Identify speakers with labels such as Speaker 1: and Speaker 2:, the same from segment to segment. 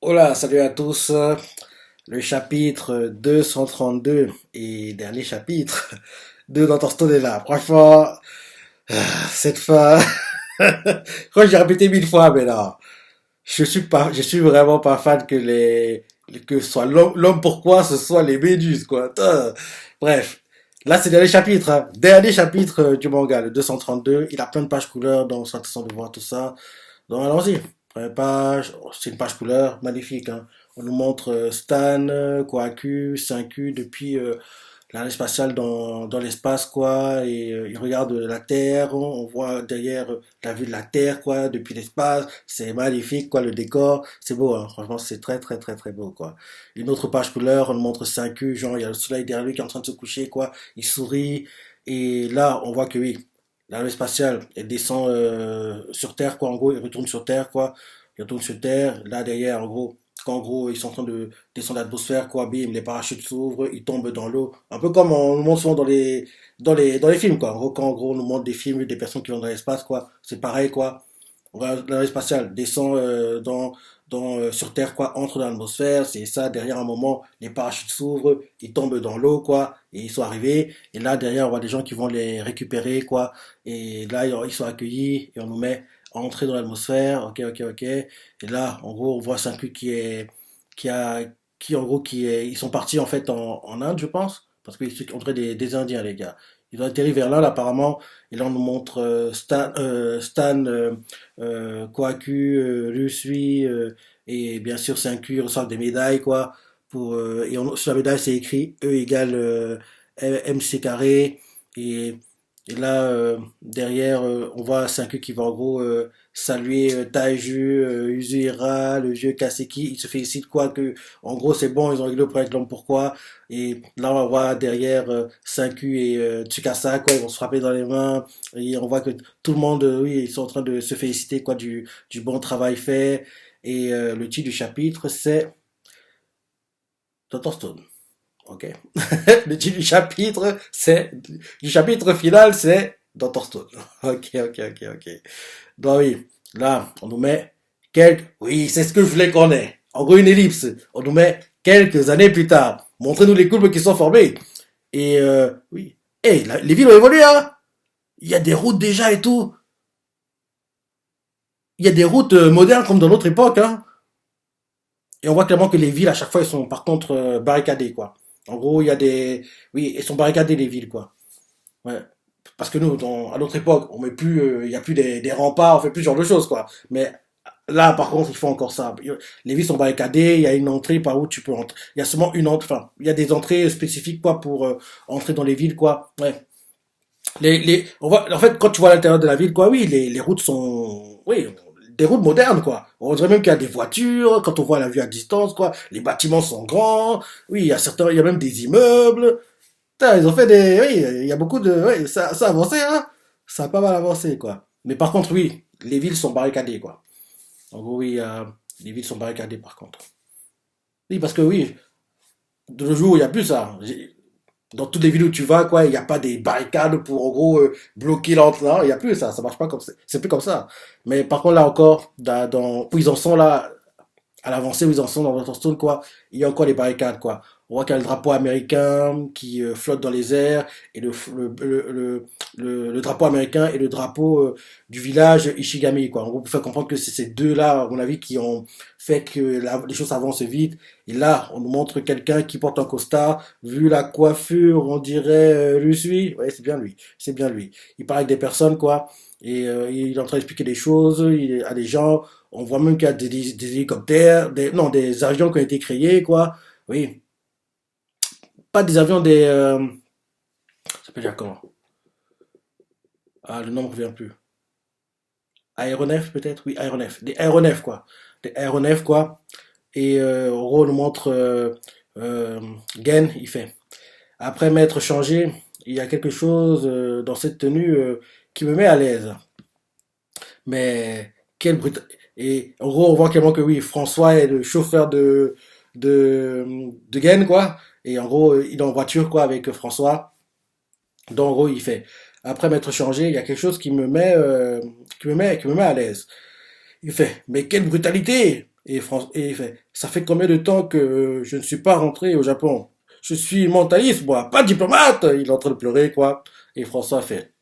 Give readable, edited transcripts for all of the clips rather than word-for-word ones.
Speaker 1: Hola, salut à tous. Le chapitre 232 et dernier chapitre de Dans ton stone est là. Franchement, cette fin, je crois que j'ai répété 1000 fois, mais là, je suis vraiment pas fan que ce soit l'homme pourquoi ce soit les méduses, quoi. Bref. Là, c'est le dernier chapitre, hein. Dernier chapitre du manga, le 232. Il a plein de pages couleurs, donc c'est intéressant de voir tout ça. Donc allons-y. Première page, c'est une page couleur, magnifique, hein. On nous montre Stan, Kwaku, 5Q depuis l'arrêt spatial dans l'espace, quoi. Et il regarde la Terre, on voit derrière la vue de la Terre, quoi, depuis l'espace. C'est magnifique, quoi, le décor. C'est beau, hein. Franchement, c'est très, très, très, très beau, quoi. Une autre page couleur, on nous montre 5Q, genre, il y a le soleil derrière lui qui est en train de se coucher, quoi. Il sourit. Et là, on voit que oui, la navette spatiale, elle descend sur Terre, quoi. En gros, elle retourne sur Terre, quoi. Il retourne sur Terre. Là, derrière, en gros, quand en gros, ils sont en train de descendre l'atmosphère, quoi. Bim, les parachutes s'ouvrent, ils tombent dans l'eau. Un peu comme on nous montre souvent dans les films, quoi. En gros, quand en gros, on nous montre des films, des personnes qui vont dans l'espace, quoi. C'est pareil, quoi. La navette spatiale descend sur Terre, quoi, entre dans l'atmosphère, c'est ça, derrière un moment, les parachutes s'ouvrent, ils tombent dans l'eau, quoi, et ils sont arrivés, et là, derrière, on voit des gens qui vont les récupérer, quoi, et là, ils sont accueillis, et on nous met à entrer dans l'atmosphère, ok, ok, ok, et là, en gros, on voit Saint-Luc qui a, qui, en gros, ils sont partis, en fait, en Inde, je pense, parce qu'ils sont entrés des Indiens, les gars. Ils ont atterri vers là, apparemment, et là, on nous montre Stan Kwaku, Rusui et bien sûr 5Q reçoivent des médailles quoi. Sur la médaille c'est écrit E égale MC carré et, et là derrière on voit 5Q qui va en gros saluer Taiju, Uzuira, le vieux Kaseki. Il se félicite quoi que en gros c'est bon ils ont réglé le problème avec l'homme pourquoi et là on voit derrière 5Q et Tsukasa quoi ils vont se frapper dans les mains et on voit que tout le monde, oui, ils sont en train de se féliciter quoi du bon travail fait. Et le titre du chapitre, c'est Dr. Stone. Ok. Le titre du chapitre final, c'est Dr. Stone. Ok, ok, ok, ok. Donc oui, là, on nous met oui, c'est ce que je voulais qu'on ait. En gros, une ellipse. On nous met quelques années plus tard. Montrez-nous les courbes qui sont formées. Et oui. Eh, les villes ont évolué, hein. Il y a des routes déjà et tout. Il y a des routes modernes comme dans notre époque, hein. Et on voit clairement que les villes, à chaque fois, elles sont par contre barricadées, quoi. En gros, il y a des... Oui, elles sont barricadées, les villes, quoi. Ouais. Parce que nous, à notre époque, on met plus, il y a plus des remparts, on fait plus ce genre de choses, quoi. Mais là, par contre, il faut encore ça. Les villes sont barricadées, il y a une entrée par où tu peux entrer. Il y a seulement une entrée, enfin, il y a des entrées spécifiques, quoi, pour entrer dans les villes, quoi. Ouais. On voit, en fait, quand tu vois à l'intérieur de la ville, quoi, oui, les routes sont, oui, des routes modernes, quoi. On dirait même qu'il y a des voitures, quand on voit la vue à distance, quoi. Les bâtiments sont grands. Oui, il y a même des immeubles. Putain, ils ont fait oui, il y a beaucoup de, oui, ça a avancé, hein. Ça a pas mal avancé, quoi. Mais par contre, oui, les villes sont barricadées, quoi. En gros, oui, les villes sont barricadées, par contre. Oui, parce que oui, de nos jours, il n'y a plus ça. Dans toutes les villes où tu vas, quoi, il n'y a pas des barricades pour, en gros, bloquer l'entrée. Non, il n'y a plus ça, ça marche pas comme ça. C'est plus comme ça. Mais par contre, là encore, où ils en sont là, à l'avancée où ils en sont dans Waterstone, quoi, il y a encore les barricades, quoi. On voit qu'il y a le drapeau américain qui flotte dans les airs et le drapeau américain et le drapeau du village Ishigami, quoi. En gros, pour faire comprendre que c'est ces deux-là, à mon avis, qui ont fait que les choses avancent vite. Et là, on nous montre quelqu'un qui porte un costard. Vu la coiffure, on dirait lui. Ouais, c'est bien lui. C'est bien lui. Il parle avec des personnes, quoi. Et il est en train d'expliquer des choses à des gens. On voit même qu'il y a des hélicoptères, non, des avions qui ont été créés, quoi. Oui, pas des avions, ça s'appelle déjà comment? Ah, le nom ne revient plus. Aéronefs, peut-être? Oui, aéronefs. Des aéronefs, quoi. Des aéronefs, quoi. Et en gros, on nous montre Gen, il fait. Après m'être changé, il y a quelque chose dans cette tenue qui me met à l'aise. Mais quel brut. Et en gros, on voit clairement que oui, François est le chauffeur de Gaine, quoi. Et en gros, il est en voiture, quoi, avec François. Donc, en gros, il fait. Après m'être changé, il y a quelque chose qui me met à l'aise. Il fait, mais quelle brutalité! Et il fait, ça fait combien de temps que je ne suis pas rentré au Japon? Je suis mentaliste, moi, pas diplomate. Il est en train de pleurer, quoi. Et François fait,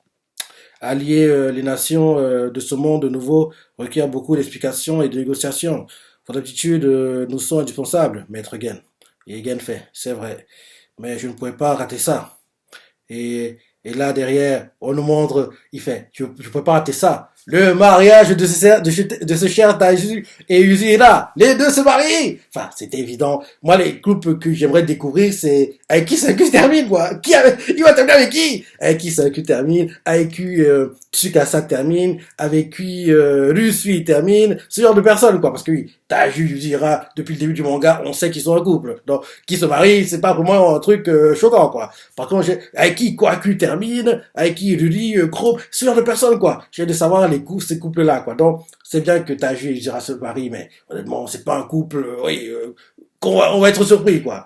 Speaker 1: allier les nations de ce monde nouveau requiert beaucoup d'explications et de négociations. Votre attitude nous sont indispensables, maître Gen. Et Gen fait, c'est vrai, mais je ne pouvais pas rater ça. Et là, derrière, on nous montre, il fait, je peux pas rater ça. Le mariage de ce cher Taiju et Uzira. Les deux se marient. Enfin, c'est évident. Moi, les couples que j'aimerais découvrir, c'est avec qui ça termine, quoi. Il va terminer avec qui? Avec qui ça termine? Avec qui Tsukasa termine? Avec qui Rusui termine? Ce genre de personnes, quoi. Parce que oui, Taiju, Uzira, depuis le début du manga, on sait qu'ils sont un couple. Donc, qui se marie, c'est pas vraiment un truc choquant, quoi. Par contre, avec qui Kwaku termine, avec qui Rudy, Chrome, ce genre de personnes, quoi. J'ai de savoir ces couples-là, quoi. Donc, c'est bien que Taju et Jira se marient, mais honnêtement, c'est pas un couple, oui, on va être surpris, quoi.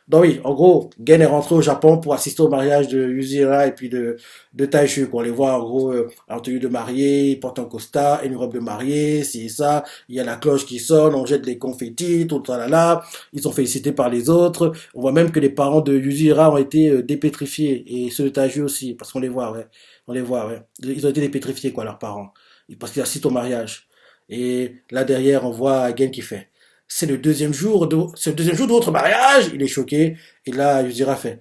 Speaker 1: Donc oui, en gros, Gen est rentré au Japon pour assister au mariage de Yuzira et puis de Taishu, quoi. On les voit, en gros, en tenue de mariée, ils portent un costard, une robe de mariée, c'est ça. Il y a la cloche qui sonne, on jette des confettis, tout ça là. Ils sont félicités par les autres. On voit même que les parents de Yuzira ont été dépétrifiés, et ceux de Taishu aussi, parce qu'on les voit, ouais. On les voit, ouais. Ils ont été dépétrifiés, quoi, leurs parents. Parce qu'ils assistent au mariage. Et là, derrière, on voit Gen qui fait, c'est le deuxième jour de votre mariage. Il est choqué. Et là, Yuzira fait,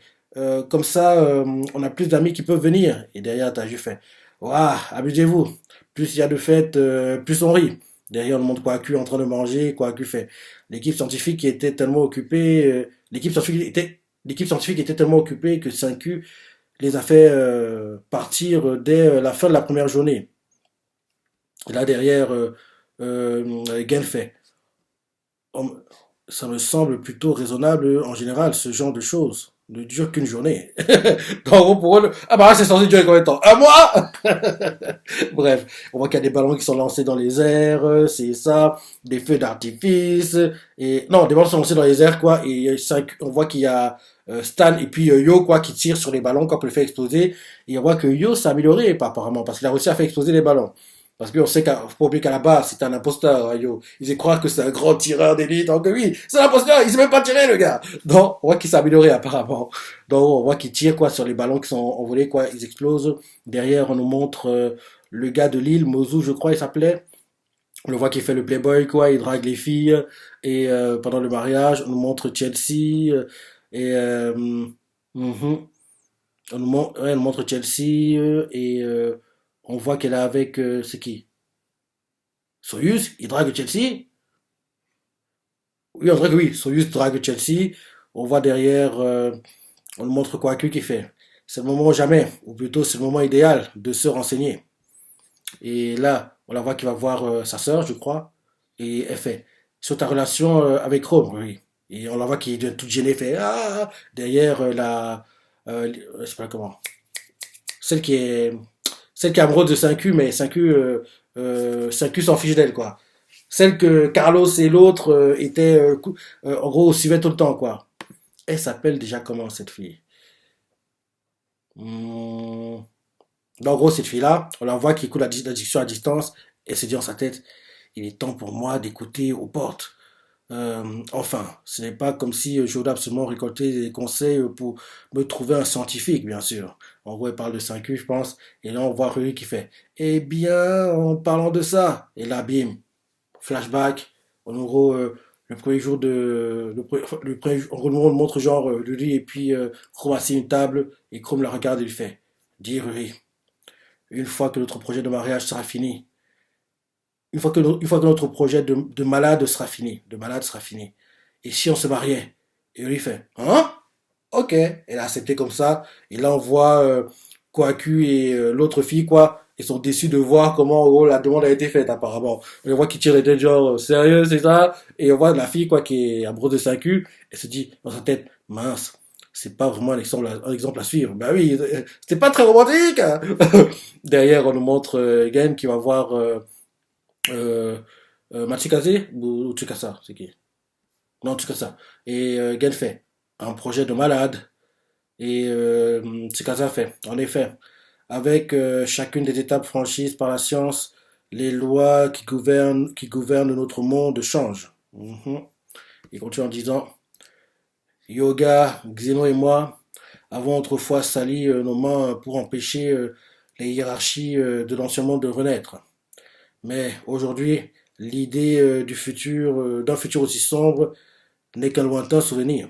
Speaker 1: comme ça, on a plus d'amis qui peuvent venir. Et derrière, Taju fait, waouh, abusez-vous. Plus il y a de fêtes, plus on rit. Derrière, on montre Kwaku en train de manger. Kwaku fait, l'équipe scientifique était tellement occupée, l'équipe scientifique était tellement occupée que 5Q les a fait partir dès la fin de la première journée. Et là, derrière, Gen fait, on- ça me semble plutôt raisonnable en général, ce genre de choses ne dure qu'une journée. Donc, en gros, pour eux, ah bah c'est censé durer combien de temps? Un mois? Bref, on voit qu'il y a des ballons qui sont lancés dans les airs, c'est ça, des feux d'artifice, et non, des ballons sont lancés dans les airs, quoi, et on voit qu'il y a Stan et puis Yo, quoi, qui tirent sur les ballons quand on le fait exploser, et on voit que Yo s'est amélioré, apparemment, parce qu'il a réussi à faire exploser les ballons. Parce qu'on sait faut pas oublier qu'à la base, c'est un imposteur, hein, Yo. Ils y croient que c'est un grand tireur d'élite, donc oui, c'est un imposteur, il sait même pas tirer, le gars. Donc, on voit qu'il s'est amélioré, apparemment. Donc, on voit qu'il tire, quoi, sur les ballons qui sont envolés, quoi, ils explosent. Derrière, on nous montre le gars de l'île, Mozu, je crois, il s'appelait. On le voit qu'il fait le playboy, quoi, il drague les filles. Et pendant le mariage, on nous montre Chelsea. Et mhm. Ouais, on nous montre Chelsea. Et on voit qu'elle est avec... c'est qui? Soyuz, il drague Chelsea. Oui, on dirait que oui, Soyuz drague Chelsea. On voit derrière, on nous montre Kwaku qui fait. C'est le moment ou jamais, ou plutôt c'est le moment idéal de se renseigner. Et là, on la voit qu'il va voir sa sœur, je crois, et elle fait sur ta relation avec Rome, oui. Et on la voit qui devient toute gênée, fait ah derrière je sais pas comment, celle qui est celle qui est amoureuse de 5Q, mais 5Q 5Q s'en fiche d'elle, quoi. Celle que Carlos et l'autre étaient en gros suivaient tout le temps, quoi. Elle s'appelle déjà comment, cette fille? Hmm. En gros, cette fille-là, on la voit qui écoute la discussion à distance et se dit en sa tête, il est temps pour moi d'écouter aux portes. Enfin, ce n'est pas comme si je voulais absolument récolter des conseils pour me trouver un scientifique, bien sûr. En gros, elle parle de 5Q, je pense. Et là, on voit Rui qui fait, eh bien, en parlant de ça. Et là, bim, flashback. En gros, le premier jour le premier, en gros, on montre genre Rui et puis Chrome assis à une table et Chrome la regarde et lui fait, dis Rui, une fois que notre projet de mariage sera fini, une fois que notre projet de malade sera fini, et si on se mariait? Et lui fait, hein? Ok. Elle a accepté comme ça. Et là, on voit Kohaku et l'autre fille, quoi. Ils sont déçus de voir comment en gros, la demande a été faite, apparemment. On voit qu'ils tirent les têtes, genre, sérieux, c'est ça? Et on voit la fille, quoi, qui est amoureuse de 5Q. Elle se dit, dans sa tête, mince, c'est pas vraiment un exemple à suivre. Ben oui, c'était pas très romantique, hein. Derrière, on nous montre Gen qui va voir euh, Matsukase ou Tsukasa, c'est qui? Non, Tsukasa. Et Gen fait un projet de malade. Et Tsukasa fait, en effet, avec chacune des étapes franchises par la science, les lois qui gouvernent notre monde changent. Mhm. Il continue en disant, Yoga, Xeno et moi avons autrefois sali nos mains pour empêcher les hiérarchies de l'ancien monde de renaître. Mais aujourd'hui, l'idée d'un futur aussi sombre n'est qu'un lointain souvenir.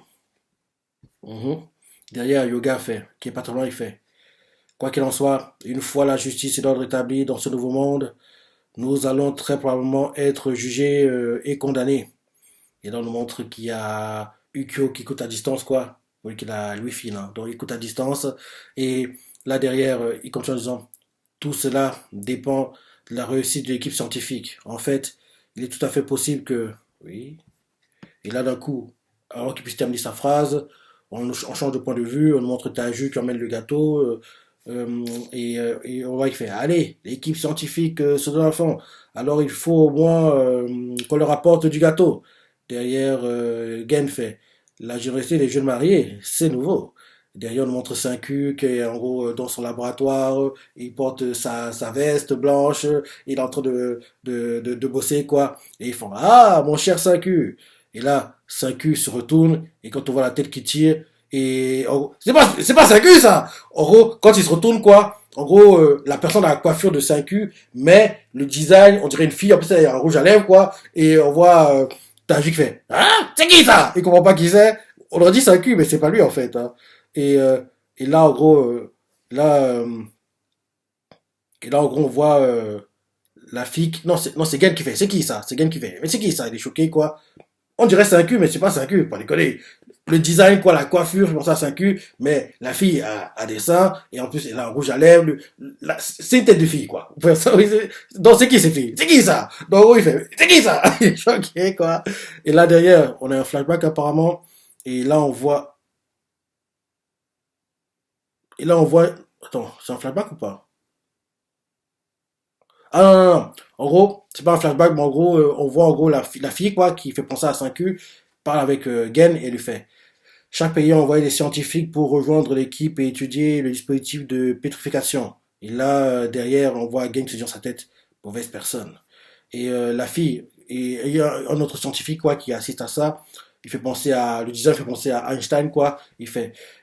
Speaker 1: Mhm. Derrière, Yoga fait, qui est pas trop loin, il fait. Quoi qu'il en soit, une fois la justice et l'ordre établis dans ce nouveau monde, nous allons très probablement être jugés et condamnés. Et là, on nous montre qu'il y a Ukyo qui écoute à distance, quoi. Oui, qu'il a Wi-Fi, là. Donc, il écoute à distance. Et là, derrière, il continue en disant, tout cela dépend de la réussite de l'équipe scientifique. En fait, il est tout à fait possible que, oui, et là, d'un coup, alors qu'il puisse terminer sa phrase, on change de point de vue, on nous montre Taju qui emmène le gâteau, et on voit qu'il fait, allez, l'équipe scientifique se donne à fond. Alors il faut au moins qu'on leur apporte du gâteau. Derrière, Gen fait, la générosité des jeunes mariés, c'est nouveau. Derrière, on nous montre 5Q qui est en gros dans son laboratoire, il porte sa veste blanche, il est en train de bosser, quoi. Et ils font, ah, mon cher 5Q. Et là, 5Q se retourne, et quand on voit la tête qui tire, et c'est pas 5Q ça! En gros, quand il se retourne, quoi, en gros, la personne a la coiffure de 5Q, mais le design, on dirait une fille, en plus, elle a un rouge à lèvres, quoi, et on voit, Taji qui fait, ah, c'est qui ça? Il comprend pas qui c'est. On leur dit 5Q, mais c'est pas lui, en fait, hein. Et, euh, et là, en gros, là, et là, en gros, on voit, la fille, non, c'est Gen qui fait, c'est qui ça? C'est Gen qui fait, mais c'est qui ça? Il est choqué, quoi. On dirait 5Q, mais c'est pas 5Q, pas déconner. Le design, quoi, la coiffure, c'est pour ça 5Q, mais la fille a des seins, et en plus, elle a un rouge à lèvres. C'est une tête de fille, quoi. Donc, c'est qui ces filles? C'est qui ça? Donc, oui, il fait, c'est qui ça? Il est choqué, quoi. Et là, derrière, on a un flashback, apparemment, et là, on voit, attends, c'est un flashback ou pas? Ah non, non, non. En gros, c'est pas un flashback, mais en gros, on voit en gros la fille, quoi, qui fait penser à 5Q, parle avec Gen et lui fait, chaque pays a envoyé des scientifiques pour rejoindre l'équipe et étudier le dispositif de pétrification. Et là, derrière, on voit Gang se dire dans sa tête, mauvaise personne. Et la fille, et il y a un autre scientifique quoi qui assiste à ça. Le design fait penser à Einstein quoi. Il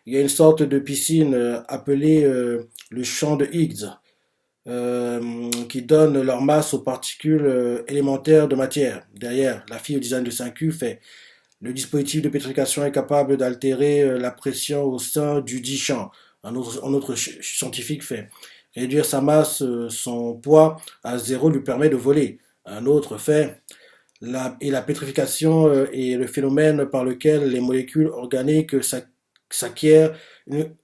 Speaker 1: y a une sorte de piscine appelée le champ de Higgs qui donne leur masse aux particules élémentaires de matière. Derrière, la fille au design de 5Q fait le dispositif de pétrification est capable d'altérer la pression au sein du dit champ. Un autre scientifique fait réduire sa masse, son poids à zéro lui permet de voler. Un autre fait la pétrification est le phénomène par lequel les molécules organiques s'acquièrent une,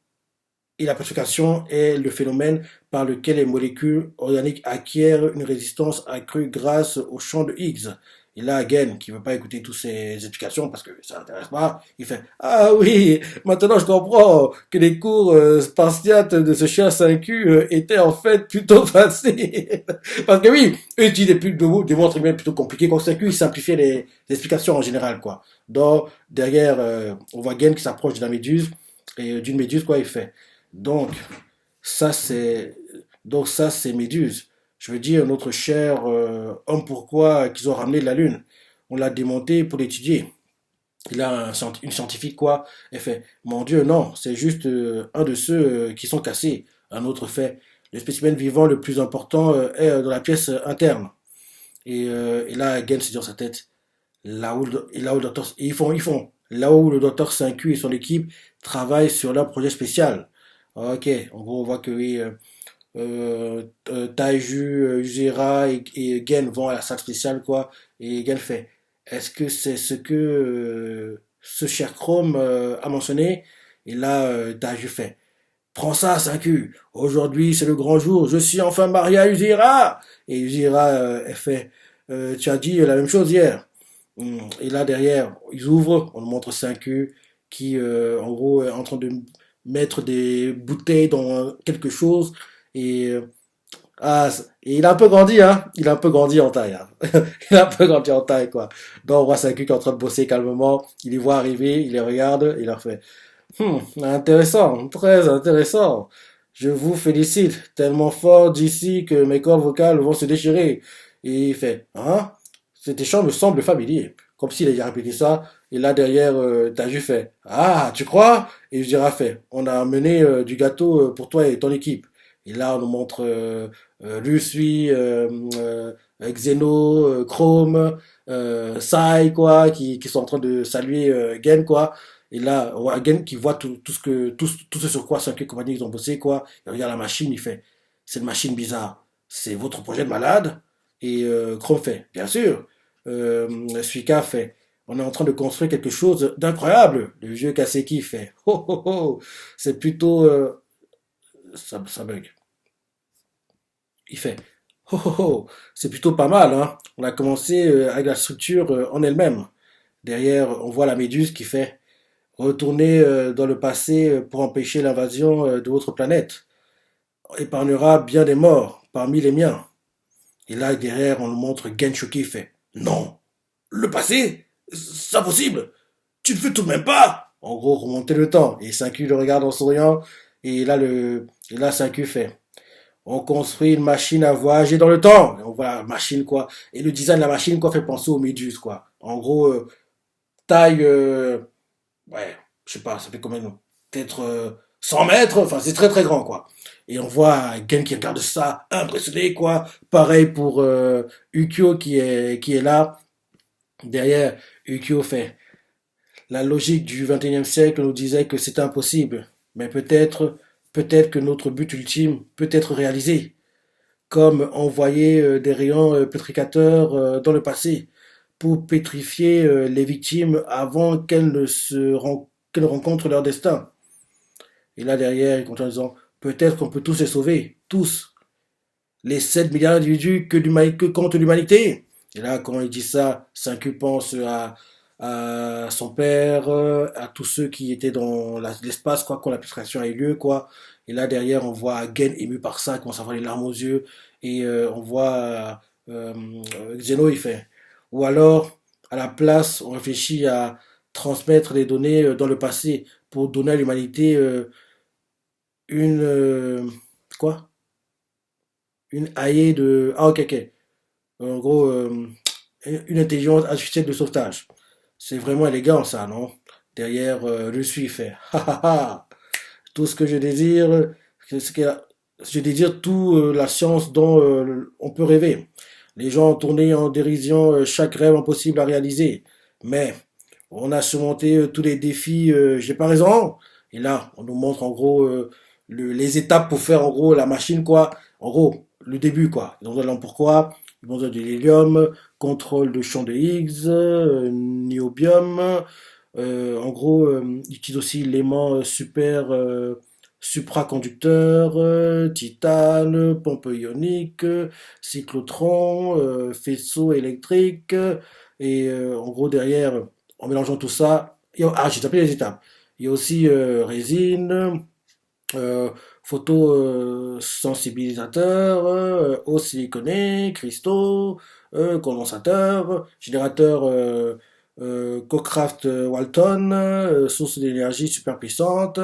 Speaker 1: et la pétrification est le phénomène par lequel les molécules organiques acquièrent une résistance accrue grâce au champ de Higgs. Et là, Gen, qui veut pas écouter toutes ces explications parce que ça l'intéresse pas, il fait ah oui, maintenant je comprends que les cours spartiates de ce chien 5Q étaient en fait plutôt faciles. Parce que oui, eux utilisent des mots entre guillemets plutôt compliqués. Quand 5Q, ils simplifiaient les explications en général, quoi. Donc, derrière, on voit Gen qui s'approche de la méduse, et d'une méduse, quoi, il fait. Donc, ça c'est ça c'est Méduse. Je veux dire notre cher homme pourquoi qu'ils ont ramené de la Lune. On l'a démonté pour l'étudier. Il a une scientifique quoi. Elle fait mon Dieu non, c'est juste un de ceux qui sont cassés. Un autre fait le spécimen vivant le plus important est dans la pièce interne. Et là Gen se dit dans sa tête là où le docteur ils font là où le docteur 5Q et son équipe travaillent sur leur projet spécial. Ok, en gros, on voit que oui, Taiju, Ujira et Gen vont à la salle spéciale, quoi. Et Gen fait, est-ce que c'est ce que ce cher Chrome a mentionné? Et là, Taiju fait, prends ça, 5Q. Aujourd'hui, c'est le grand jour. Je suis enfin marié à Ujira. Et Ujira, elle fait, tu as dit la même chose hier. Et là, derrière, ils ouvrent, on nous montre 5Q qui, en gros, est en train de mettre des bouteilles dans quelque chose. Et, et il a un peu grandi, hein. Il a un peu grandi en taille, hein. Il a un peu grandi en taille, quoi. Donc, on voit Saku qui est en train de bosser calmement. Il les voit arriver, il les regarde, il leur fait, intéressant, très intéressant. Je vous félicite, tellement fort d'ici que mes cordes vocales vont se déchirer. Et il fait, hein? Cet échange me semble familier. comme s'il avait répété ça. Et là, derrière, t'as juste fait, ah, tu crois? Et je dirais, fait, on a amené du gâteau pour toi et ton équipe. Et là, on nous montre Lucy, Xeno, Chrome, Sai, quoi, qui sont en train de saluer Gen, quoi. Et là, on voit Gen qui voit tout ce sur quoi 5 compagnie ils ont bossé, quoi. Il regarde la machine, il fait, c'est une machine bizarre. C'est votre projet de malade? Et Chrome fait, bien sûr. Suika fait, on est en train de construire quelque chose d'incroyable. Le vieux Kaseki fait, oh oh oh, c'est plutôt, ça bug. Il fait, oh oh oh, c'est plutôt pas mal, hein. On a commencé avec la structure en elle-même. Derrière, on voit la méduse qui fait, retourner dans le passé pour empêcher l'invasion de votre planète. Épargnera bien des morts parmi les miens. Et là, derrière, on nous montre Genshoki fait, non, le passé? C'est impossible. Tu ne fais tout de même pas. En gros, remonter le temps. Et 5 le regarde en souriant. Et là 5 fait, on construit une machine à voyager dans le temps. Et on voit la machine, quoi. Et le design de la machine, quoi, fait penser aux méduses, quoi. En gros, taille, ouais, je sais pas, ça fait combien, peut-être 100 mètres. Enfin, c'est très très grand, quoi. Et on voit Gen qui regarde ça, impressionné, quoi. Pareil pour Ukyo qui est là. Derrière, Ukyo fait, la logique du XXIe siècle nous disait que c'était impossible, mais peut-être que notre but ultime peut être réalisé, comme envoyer des rayons pétricateurs dans le passé pour pétrifier les victimes avant qu'elles ne rencontrent leur destin. Et là derrière, il continue en disant, peut-être qu'on peut tous les sauver, tous, les 7 milliards d'individus que compte l'humanité. Et là, quand il dit ça, Saint-Q pense à son père, à tous ceux qui étaient dans l'espace, quoi, quand la putréfaction a eu lieu, quoi. Et là, derrière, on voit Gen ému par ça, commence à avoir les larmes aux yeux. Et on voit Xeno, il fait. Ou alors, à la place, on réfléchit à transmettre les données dans le passé pour donner à l'humanité une... quoi? Une AI de... Ah, ok, ok. En gros, une intelligence artificielle de sauvetage. C'est vraiment élégant, ça, non? Derrière, le suis fait. Ha ha ha! Tout ce que je désire, c'est que je désire tout la science dont on peut rêver. Les gens ont tourné en dérision chaque rêve impossible à réaliser. Mais on a surmonté tous les défis, j'ai pas raison. Et là, on nous montre en gros les étapes pour faire en gros la machine, quoi. En gros, le début, quoi. Ils ont besoin de pourquoi. Ils ont besoin de l'hélium, contrôle de champ de Higgs, niobium. En gros, ils utilisent aussi l'aimant supraconducteur, titane, pompe ionique, cyclotron, faisceau électrique. Et en gros, derrière, en mélangeant tout ça, ah, j'ai tapé les étapes. Il y a aussi résine, euh, photosensibilisateur, eau siliconée, cristaux, condensateur, générateur Cockraft Walton, source d'énergie super puissante,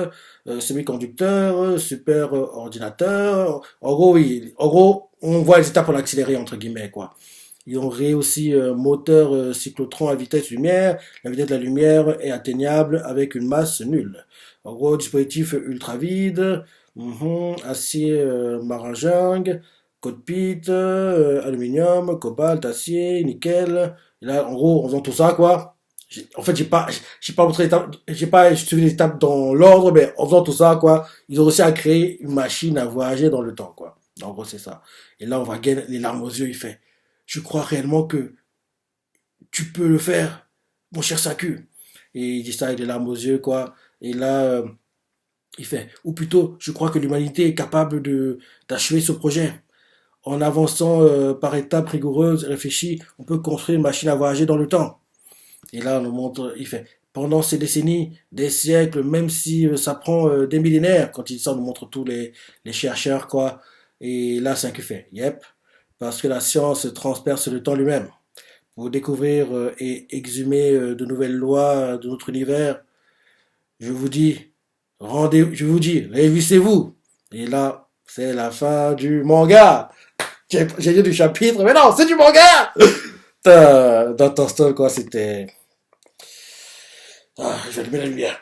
Speaker 1: semi-conducteur, super ordinateur. En gros, oui. En gros, on voit les étapes pour l'accélérer, entre guillemets, quoi. Ils ont créé aussi moteur cyclotron à vitesse lumière. La vitesse de la lumière est atteignable avec une masse nulle. En gros, dispositif ultra vide, acier maringing, cockpit, aluminium, cobalt, acier, nickel. Et là, en gros, en faisant tout ça, quoi. En fait, j'ai pas montré l'étape, j'ai pas suivi les étapes dans l'ordre, mais en faisant tout ça, quoi, ils ont réussi à créer une machine à voyager dans le temps, quoi. En gros, c'est ça. Et là, on va gagner les larmes aux yeux, il fait, je crois réellement que tu peux le faire, mon cher Saku. Et il dit ça avec des larmes aux yeux, quoi. Et là, il fait, ou plutôt, je crois que l'humanité est capable d'achever ce projet. En avançant par étapes rigoureuses et réfléchies, on peut construire une machine à voyager dans le temps. Et là, on nous montre, il fait, pendant ces décennies, des siècles, même si ça prend des millénaires, quand il dit ça, on nous montre tous les chercheurs, quoi. Et là, c'est un qui fait, yep, parce que la science transperce le temps lui-même. Pour découvrir et exhumer de nouvelles lois de notre univers, je vous dis, je vous dis, réjouissez-vous. Et là, c'est la fin du manga. J'ai dit du chapitre, mais non, c'est du manga. Dans ton style, quoi, c'était... Ah, je vais allumer la lumière.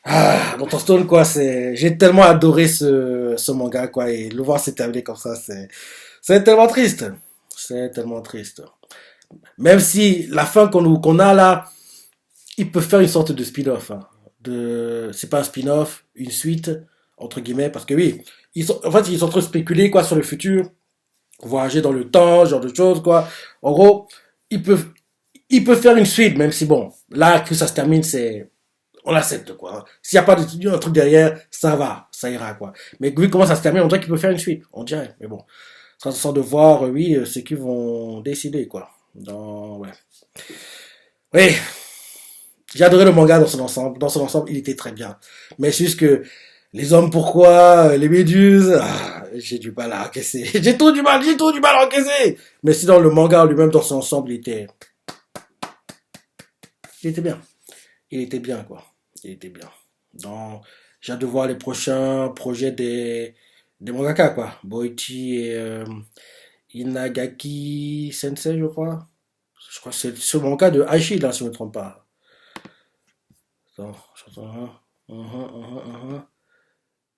Speaker 1: Ah, dans ton style, quoi, c'est... J'ai tellement adoré ce manga, quoi, et le voir s'est terminé comme ça, c'est tellement triste. C'est tellement triste. Même si la fin qu'on a là, ils peuvent faire une sorte de spin-off. Hein. C'est pas un spin-off, une suite, entre guillemets, parce que oui, en fait, ils sont en train de spéculer, quoi, sur le futur, voyager dans le temps, ce genre de choses, quoi. En gros, ils peuvent, ils peuvent faire une suite, même si bon, là, que ça se termine, on l'accepte, quoi. S'il n'y a pas un truc derrière, ça va, ça ira, quoi. Mais vu comment ça se termine, on dirait qu'ils peuvent faire une suite, on dirait, mais bon. Ça sent de voir, oui, ce qu'ils vont décider, quoi. Ouais. Oui, j'ai adoré le manga dans son ensemble. Dans son ensemble, il était très bien. Mais c'est juste que les hommes pourquoi, les méduses, j'ai du mal à encaisser. J'ai tout du mal à encaisser. Mais sinon, le manga lui-même dans son ensemble, il était bien. Il était bien, quoi. Il était bien. Donc, j'ai hâte de voir les prochains projets des mangaka, quoi. Boichi et Inagaki Sensei, je crois. Je crois que c'est ce manga de Aichi, là, si je ne me trompe pas. Attends, j'entends.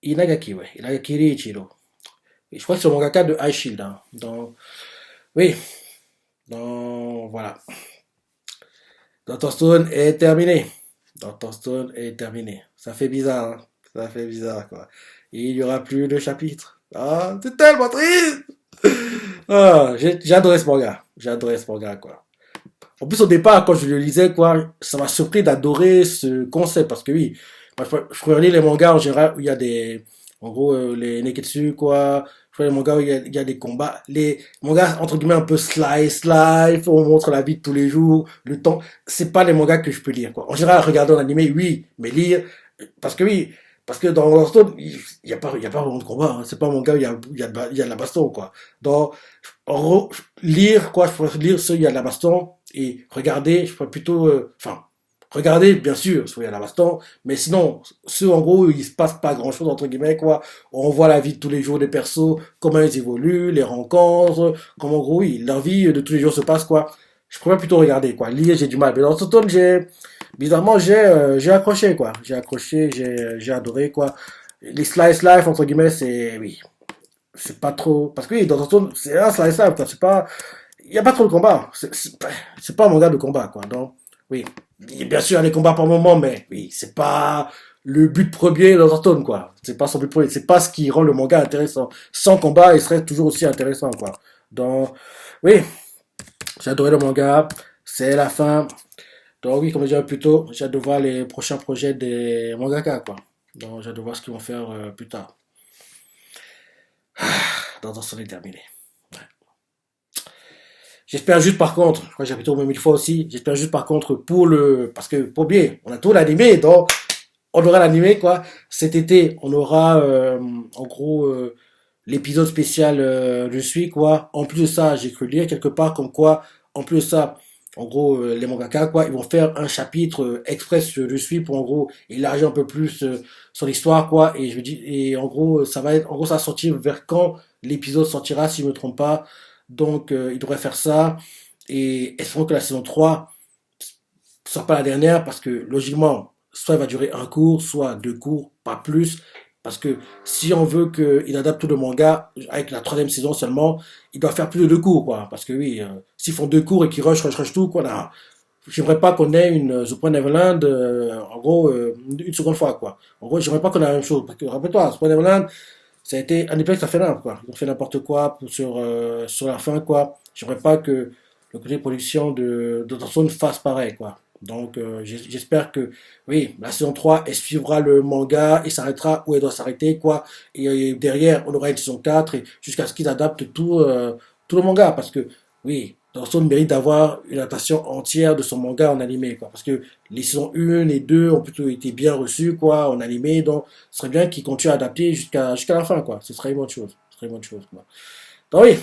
Speaker 1: Inagaki, ouais. Inagaki Riichiro. Et je crois que c'est le mangaka de High Shield. Hein. Donc, oui. Donc, voilà. Doctor Stone est terminé. Doctor Stone est terminé. Ça fait bizarre, hein. Ça fait bizarre, quoi. Et il n'y aura plus de chapitre. Ah, c'est tellement triste. Ah, j'ai adoré ce manga. J'ai adoré ce manga, quoi. En plus, au départ, quand je le lisais, quoi, ça m'a surpris d'adorer ce concept. Parce que oui, moi, je préfère lire les mangas en général où il y a en gros, les Neketsu, quoi. Je préfère les mangas où il y a des combats. Les mangas, entre guillemets, un peu slice life, où on montre la vie de tous les jours, le temps. C'est pas les mangas que je peux lire, quoi. En général, regarder en animé, oui, mais lire, parce que oui, parce que dans Hearthstone, il y a pas vraiment de combat, hein. C'est pas un manga où il y a de la baston, quoi. Dans, en gros, lire, quoi, je préfère lire ceux où il y a de la baston, et regarder, je préfère plutôt, enfin, regarder, bien sûr, ceux où il y a de la baston, mais sinon, ceux, en gros, où il se passe pas grand chose, entre guillemets, quoi. On voit la vie de tous les jours des persos, comment ils évoluent, les rencontres, comment, en gros, oui, leur vie de tous les jours se passe, quoi. Je préfère plutôt regarder, quoi. Lire, j'ai du mal. Mais dans Hearthstone, bizarrement, j'ai accroché, quoi. J'ai accroché, j'ai adoré, quoi. Les slice life, entre guillemets, oui, c'est pas trop, parce que oui, dans Hearthstone, c'est un slice life, quoi. C'est pas, il y a pas trop de combat. C'est pas un manga de combat, quoi. Donc, oui. Bien sûr, il y a des combats par moment, mais oui, c'est pas le but premier dans Hearthstone, quoi. C'est pas son but premier. C'est pas ce qui rend le manga intéressant. Sans combat, il serait toujours aussi intéressant, quoi. Donc, oui, j'ai adoré le manga. C'est la fin. Donc oui, comme je disais plus tôt, j'ai hâte de voir les prochains projets des mangaka, quoi. Donc j'ai hâte de voir ce qu'ils vont faire plus tard. Dans son est terminé. Ouais. J'espère juste par contre, je crois que j'ai répété au même une fois aussi, j'espère juste par contre parce que pour bien, on a tout l'animé, donc on aura l'animé, quoi. Cet été, on aura en gros l'épisode spécial Je suis, quoi. En plus de ça, j'ai cru lire quelque part comme quoi, en plus de ça, en gros, les mangaka, quoi, ils vont faire un chapitre express sur Je suis pour en gros élargir un peu plus son histoire, quoi. Et je me dis, et en gros, ça va sortir vers quand l'épisode sortira, si je me trompe pas. Donc, ils devraient faire ça. Et espérons que la saison 3 ne sera pas la dernière parce que logiquement, soit il va durer un cours, soit deux cours, pas plus. Parce que si on veut qu'il adapte tout le manga avec la troisième saison seulement, il doit faire plus de deux cours, quoi. Parce que oui, s'ils font deux cours et qu'ils rush tout, quoi, là, j'aimerais pas qu'on ait une The Point Neverland, en gros, une seconde fois, quoi. En gros, j'aimerais pas qu'on ait la même chose. Parce que, rappelle-toi, The Point Neverland, ça a été un épée, ça fait n'importe quoi. Ils ont fait n'importe quoi sur la fin, quoi. J'aimerais pas que le côté production de Dawson fasse pareil, quoi. Donc, j'espère que, oui, la saison 3 elle suivra le manga et s'arrêtera où elle doit s'arrêter, quoi. Et derrière, on aura une saison 4 et jusqu'à ce qu'ils adaptent tout le manga. Parce que, oui, Dawson mérite d'avoir une adaptation entière de son manga en animé, quoi. Parce que les saisons 1 et 2 ont plutôt été bien reçues, quoi, en animé. Donc, ce serait bien qu'ils continuent à adapter jusqu'à la fin, quoi. Ce serait une bonne chose. Ce serait une bonne chose, quoi. Donc, oui,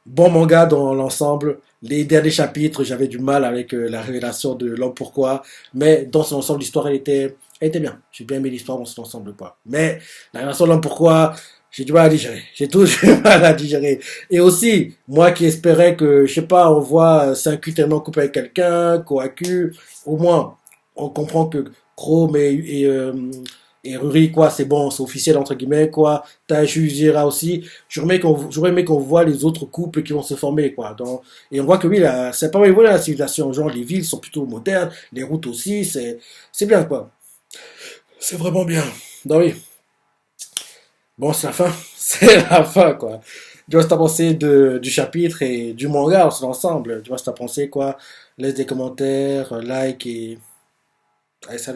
Speaker 1: Bon manga dans l'ensemble. Les derniers chapitres, j'avais du mal avec la révélation de l'homme pourquoi, mais dans son ensemble, l'histoire elle était bien. J'ai bien aimé l'histoire dans son ensemble, quoi. Mais la révélation de l'homme pourquoi, j'ai du mal à digérer. J'ai tout du mal à digérer. Et aussi, moi qui espérais que, je sais pas, on voit Saint-Cu tellement couple avec quelqu'un, Kohaku, au moins, on comprend que Chrome et Ruri, quoi, c'est bon, c'est officiel, entre guillemets, quoi. T'as Jujira aussi. J'aurais aimé qu'on voit les autres couples qui vont se former, quoi. Et on voit que oui, là, c'est pas mal évolué la civilisation. Genre, les villes sont plutôt modernes, les routes aussi, c'est bien, quoi. C'est vraiment bien. Donc oui. Bon, c'est la fin. C'est la fin, quoi. Tu vois ce que t'as pensé du chapitre et du manga en ensemble. Tu vois ce que t'as pensé, quoi. Laisse des commentaires, like et... Allez, salut.